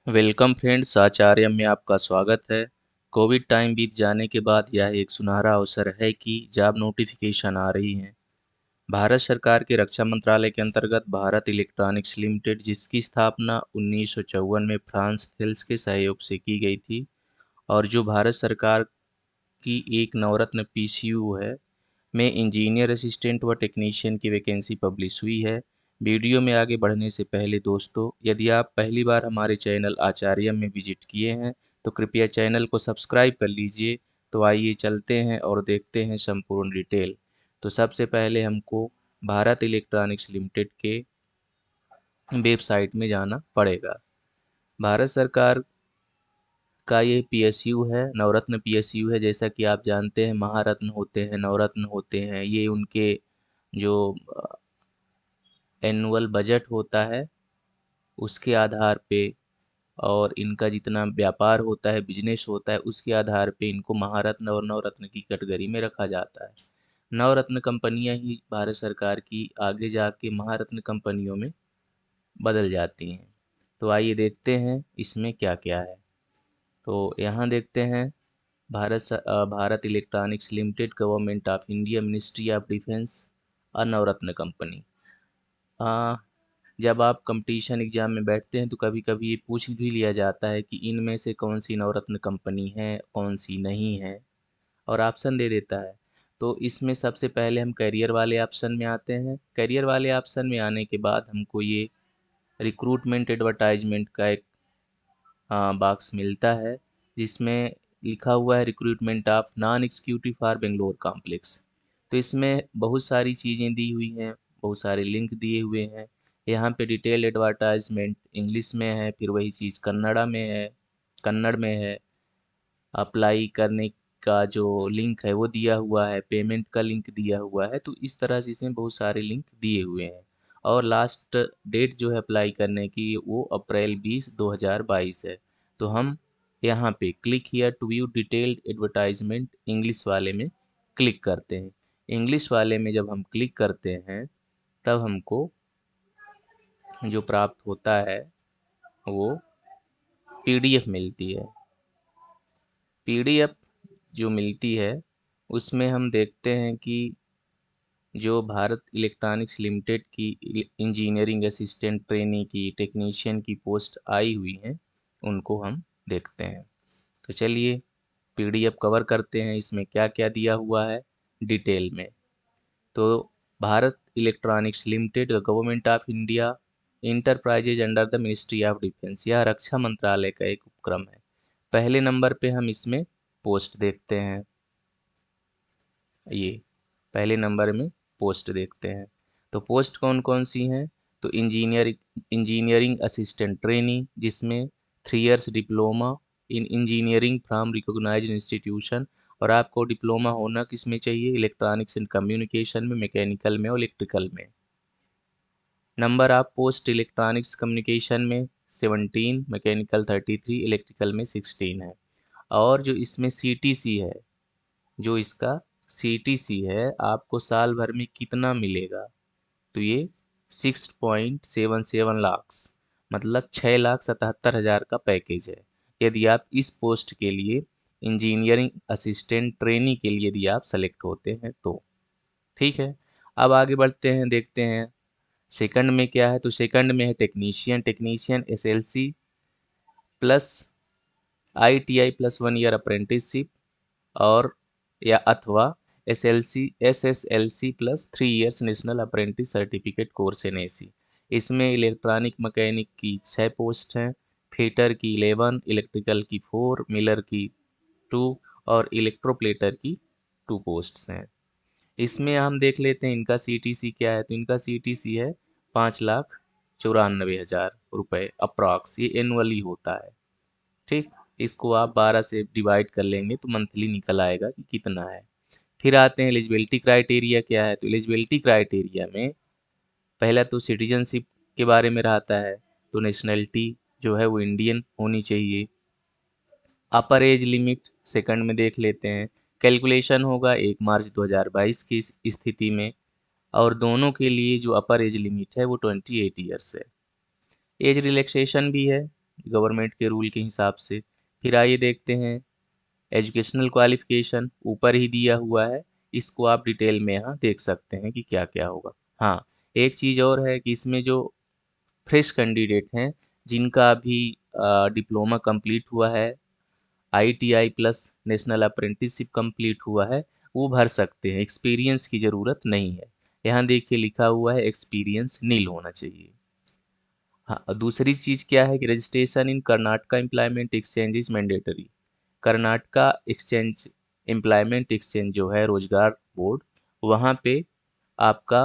Welcome friends, आचार्य में आपका स्वागत है। कोविड टाइम बीत जाने के बाद यह एक सुनहरा अवसर है कि जॉब नोटिफिकेशन आ रही हैं। भारत सरकार के रक्षा मंत्रालय के अंतर्गत भारत इलेक्ट्रॉनिक्स लिमिटेड, जिसकी स्थापना 1954 में फ्रांस थेल्स के सहयोग से की गई थी और जो भारत सरकार की एक नवरत्न पीसीयू है, में इंजीनियर असिस्टेंट व टेक्नीशियन की वैकेंसी पब्लिश हुई है। वीडियो में आगे बढ़ने से पहले दोस्तों, यदि आप पहली बार हमारे चैनल आचार्य में विजिट किए हैं तो कृपया चैनल को सब्सक्राइब कर लीजिए। तो आइए चलते हैं और देखते हैं संपूर्ण डिटेल। तो सबसे पहले हमको भारत इलेक्ट्रॉनिक्स लिमिटेड के वेबसाइट में जाना पड़ेगा। भारत सरकार का ये पीएसयू है, नवरत्न पीएसयू है। जैसा कि आप जानते हैं, महारत्न होते हैं, नवरत्न होते हैं, ये उनके जो एनुअल बजट होता है उसके आधार पे और इनका जितना व्यापार होता है, बिजनेस होता है, उसके आधार पे इनको महारत्न और नवरत्न की कैटेगरी में रखा जाता है। नवरत्न कंपनियां ही भारत सरकार की आगे जाके महारत्न कंपनियों में बदल जाती हैं। तो आइए देखते हैं इसमें क्या क्या है। तो यहाँ देखते हैं Bharat electronics limited, government of India, ministry of defence, a Navratna company. जब आप कंपटीशन एग्जाम में बैठते हैं तो कभी कभी ये पूछ भी लिया जाता है कि इनमें से कौन सी नवरत्न कंपनी है, कौन सी नहीं है, और ऑप्शन दे देता है। तो इसमें सबसे पहले हम करियर वाले ऑप्शन में आते हैं। करियर वाले ऑप्शन में आने के बाद हमको ये रिक्रूटमेंट एडवर्टाइजमेंट का एक बॉक्स मिलता है, जिसमें लिखा हुआ है recruitment of non executive for Bangalore complex. तो इसमें बहुत सारी चीज़ें दी हुई हैं, बहुत सारे लिंक दिए हुए हैं। यहाँ पे डिटेल एडवर्टाइजमेंट इंग्लिश में है, फिर वही चीज़ कन्नड़ा में है, कन्नड़ में है। अप्लाई करने का जो लिंक है वो दिया हुआ है, पेमेंट का लिंक दिया हुआ है। तो इस तरह से इसमें बहुत सारे लिंक दिए हुए हैं। और लास्ट डेट जो है अप्लाई करने की, वो अप्रैल 20 2022 है। तो हम यहाँ पे click here to view detailed advertisement English वाले में क्लिक करते हैं। इंग्लिश वाले में जब हम क्लिक करते हैं तब हमको जो प्राप्त होता है वो पीडीएफ मिलती है। पीडीएफ जो मिलती है उसमें हम देखते हैं कि जो भारत इलेक्ट्रॉनिक्स लिमिटेड की इंजीनियरिंग असिस्टेंट ट्रेनी की, टेक्नीशियन की पोस्ट आई हुई हैं, उनको हम देखते हैं। तो चलिए पीडीएफ कवर करते हैं, इसमें क्या क्या दिया हुआ है डिटेल में। तो Bharat electronics limited government of India enterprises under the ministry of defence, यह रक्षा मंत्रालय का एक उपक्रम है। पहले नंबर पे हम इसमें पोस्ट देखते हैं। ये पहले नंबर में पोस्ट देखते हैं। तो पोस्ट कौन कौन सी हैं? तो इंजीनियरिंग असिस्टेंट ट्रेनी, जिसमें 3 years diploma in engineering from recognised institution. और आपको डिप्लोमा होना किस में चाहिए? इलेक्ट्रॉनिक्स एंड कम्युनिकेशन में, मैकेनिकल में और इलेक्ट्रिकल में। Number of post electronics communication में 17, मैकेनिकल 33, इलेक्ट्रिकल में 16 है। और जो इसमें सीटीसी है, जो इसका सीटीसी है, आपको साल भर में कितना मिलेगा? तो ये 6.77 लाख, मतलब 6,77,000 का पैकेज है, यदि आप इस पोस्ट के लिए, इंजीनियरिंग असिस्टेंट ट्रेनी के लिए यदि आप सेलेक्ट होते हैं तो। ठीक है, अब आगे बढ़ते हैं, देखते हैं सेकंड में क्या है। तो सेकंड में है technician. Technician SLC plus ITI plus 1 year apprenticeship, और या अथवा SSLC plus 3 years national apprentice certificate course in AC. इसमें इलेक्ट्रॉनिक मैकेनिक की 6 पोस्ट हैं, फिटर की 11, इलेक्ट्रिकल की 4, मिलर की 2 और इलेक्ट्रोप्लेटर की 2 पोस्ट्स हैं। इसमें हम देख लेते हैं इनका सीटीसी क्या है। तो इनका सीटीसी है 5,94,000 रुपये अप्रॉक्स, ये एनुअली होता है। ठीक, इसको आप 12 से डिवाइड कर लेंगे तो मंथली निकल आएगा कि कितना है। फिर आते हैं एलिजिबिलिटी क्राइटेरिया क्या है। तो एलिजिबिलिटी क्राइटेरिया में पहला तो सिटीजनशिप के बारे में रहता है। तो नेशनलिटी जो है वो इंडियन होनी चाहिए। अपर एज लिमिट सेकंड में देख लेते हैं। कैलकुलेशन होगा 1 मार्च 2022 की स्थिति में, और दोनों के लिए जो अपर एज लिमिट है वो 28 ईयर्स है। एज रिलैक्सेशन भी है, गवर्नमेंट के रूल के हिसाब से। फिर आइए देखते हैं एजुकेशनल क्वालिफिकेशन, ऊपर ही दिया हुआ है, इसको आप डिटेल में यहाँ देख सकते हैं कि क्या क्या होगा। हाँ, एक चीज़ और है कि इसमें जो फ्रेश कैंडिडेट हैं जिनका अभी डिप्लोमा कंप्लीट हुआ है, ITI plus national apprenticeship complete हुआ है, वो भर सकते हैं, एक्सपीरियंस की ज़रूरत नहीं है। यहाँ देखिए लिखा हुआ है एक्सपीरियंस नील होना चाहिए। हाँ, और दूसरी चीज़ क्या है कि registration in Karnataka employment exchange is mandatory. Karnataka exchange employment exchange जो है रोजगार बोर्ड, वहाँ पे आपका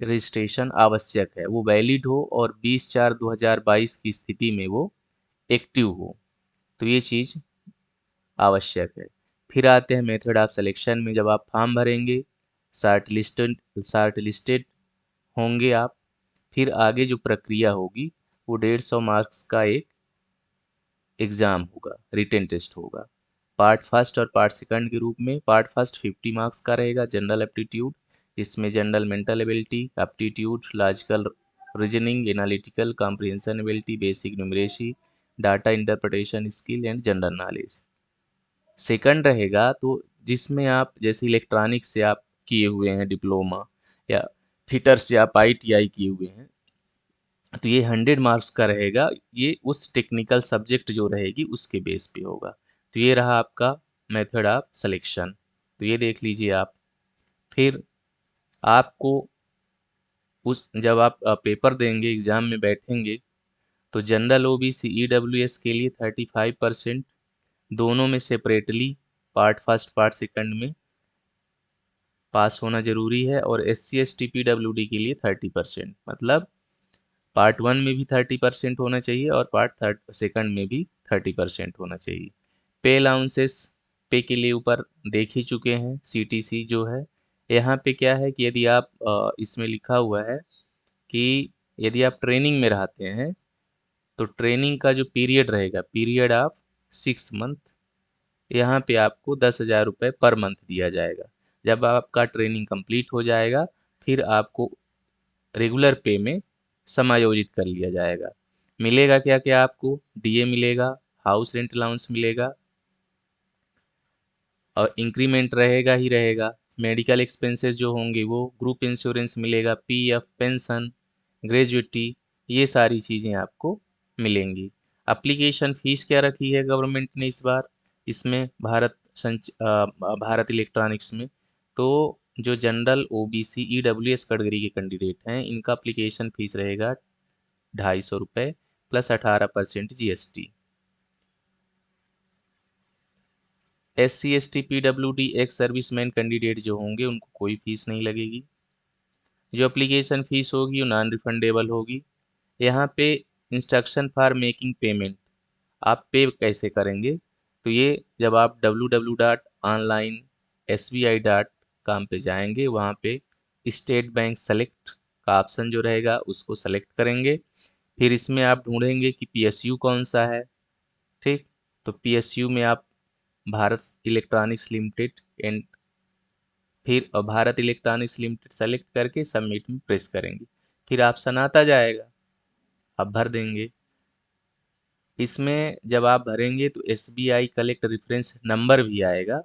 रजिस्ट्रेशन आवश्यक है, वो वैलिड हो और 20/4/2022 की स्थिति में वो एक्टिव हो, तो ये चीज़ आवश्यक है। फिर आते हैं मेथड ऑफ सिलेक्शन में, जब आप फॉर्म भरेंगे शार्ट लिस्टेड होंगे आप। फिर आगे जो प्रक्रिया होगी वो 150 मार्क्स का एक एग्ज़ाम होगा, रिटन टेस्ट होगा। पार्ट फर्स्ट और पार्ट सेकंड के रूप में पार्ट फर्स्ट 50 मार्क्स का रहेगा, जनरल एप्टीट्यूड, जिसमें general mental ability, aptitude, logical reasoning, analytical comprehension ability, basic numeracy, data interpretation skill and general knowledge. Second रहेगा तो जिसमें आप जैसे इलेक्ट्रॉनिक्स से आप किए हुए हैं डिप्लोमा, या फिटर से आप आईटीआई किए हुए हैं, तो ये 100 मार्क्स का रहेगा, ये उस टेक्निकल सब्जेक्ट जो रहेगी उसके बेस पे होगा। तो ये रहा आपका मेथड ऑफ सिलेक्शन, तो ये देख लीजिए आप। फिर आपको उस जब आप पेपर देंगे, एग्ज़ाम में बैठेंगे, तो जनरल ओबीसी ईडब्ल्यूएस के लिए 35% दोनों में separately part first part second में पास होना जरूरी है, और SC ST PWD के लिए 30%, मतलब पार्ट वन में भी 30% होना चाहिए और पार्ट थर्ड सेकंड में भी 30% होना चाहिए। पे अलाउंसेस पे के लिए ऊपर देख ही चुके हैं, CTC जो है। यहाँ पे क्या है कि यदि आप इसमें लिखा हुआ है कि यदि आप ट्रेनिंग में रहते हैं तो ट्रेनिंग का जो पीरियड रहेगा, पीरियड ऑफ 6 मंथ, यहाँ पे आपको 10,000 रुपये पर मंथ दिया जाएगा। जब आपका ट्रेनिंग कंप्लीट हो जाएगा फिर आपको रेगुलर पे में समायोजित कर लिया जाएगा। मिलेगा क्या क्या आपको, डीए मिलेगा, हाउस रेंट अलाउंस मिलेगा, और इंक्रीमेंट रहेगा ही रहेगा। मेडिकल एक्सपेंसेस जो होंगे वो, ग्रुप इंश्योरेंस मिलेगा, पीएफ, पेंशन, ग्रेजुइटी, ये सारी चीज़ें आपको मिलेंगी। एप्लीकेशन फ़ीस क्या रखी है गवर्नमेंट ने इस बार इसमें, भारत इलेक्ट्रॉनिक्स में, तो जो जनरल ओबीसी ईडब्ल्यूएस कैटेगरी के कैंडिडेट हैं इनका एप्लीकेशन फ़ीस रहेगा 250 रुपये plus 18% GST. SC ST PWD ex serviceman candidate जो होंगे उनको कोई फीस नहीं लगेगी। जो एप्लीकेशन फ़ीस होगी वो नॉन रिफंडेबल होगी। यहाँ पे इंस्ट्रक्शन फॉर मेकिंग पेमेंट, आप पे कैसे करेंगे, तो ये जब आप www.onlinesbi.com पे जाएंगे, वहाँ पे स्टेट बैंक सेलेक्ट का ऑप्शन जो रहेगा उसको सेलेक्ट करेंगे। फिर इसमें आप ढूंढेंगे कि PSU कौन सा है, ठीक, तो PSU में आप भारत इलेक्ट्रॉनिक्स लिमिटेड एंड फिर भारत इलेक्ट्रॉनिक्स लिमिटेड सेलेक्ट करके सबमिट में प्रेस करेंगे। फिर ऑप्शन आता जाएगा, आप भर देंगे। इसमें जब आप भरेंगे तो SBI कलेक्ट रेफरेंस नंबर भी आएगा,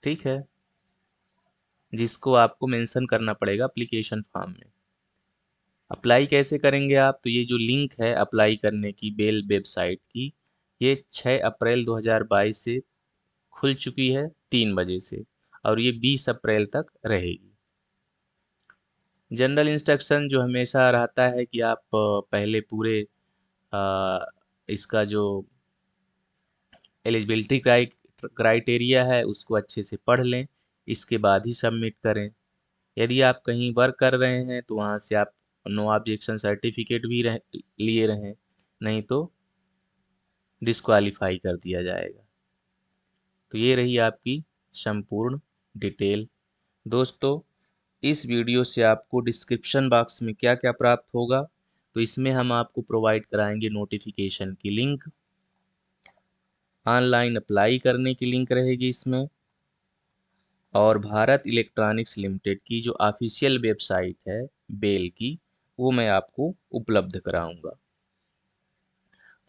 ठीक है, जिसको आपको मेंशन करना पड़ेगा एप्लीकेशन फॉर्म में। अप्लाई कैसे करेंगे आप, तो ये जो लिंक है अप्लाई करने की बेल वेबसाइट की, ये 6 अप्रैल 2022 से खुल चुकी है 3 बजे से, और ये 20 अप्रैल तक रहेगी। जनरल इंस्ट्रक्शन जो हमेशा रहता है कि आप पहले पूरे अ, इसका जो एलिजिबिलिटी क्राइटेरिया है उसको अच्छे से पढ़ लें, इसके बाद ही सबमिट करें। यदि आप कहीं वर्क कर रहे हैं तो वहाँ से आप नो ऑब्जेक्शन सर्टिफिकेट भी लिए रहें, नहीं तो डिस्क्वालीफाई कर दिया जाएगा। तो ये रही आपकी संपूर्ण डिटेल। दोस्तों, इस वीडियो से आपको डिस्क्रिप्शन बॉक्स में क्या क्या प्राप्त होगा, तो इसमें हम आपको प्रोवाइड कराएंगे नोटिफिकेशन की लिंक, ऑनलाइन अप्लाई करने की लिंक रहेगी इसमें, और भारत इलेक्ट्रॉनिक्स लिमिटेड की जो ऑफिशियल वेबसाइट है बेल की, वो मैं आपको उपलब्ध कराऊंगा।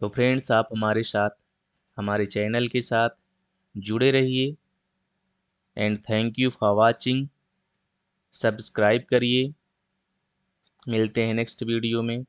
तो फ्रेंड्स, आप हमारे साथ, हमारे चैनल के साथ जुड़े रहिए। And thank you for watching. Subscribe करिए। मिलते हैं नेक्स्ट वीडियो में।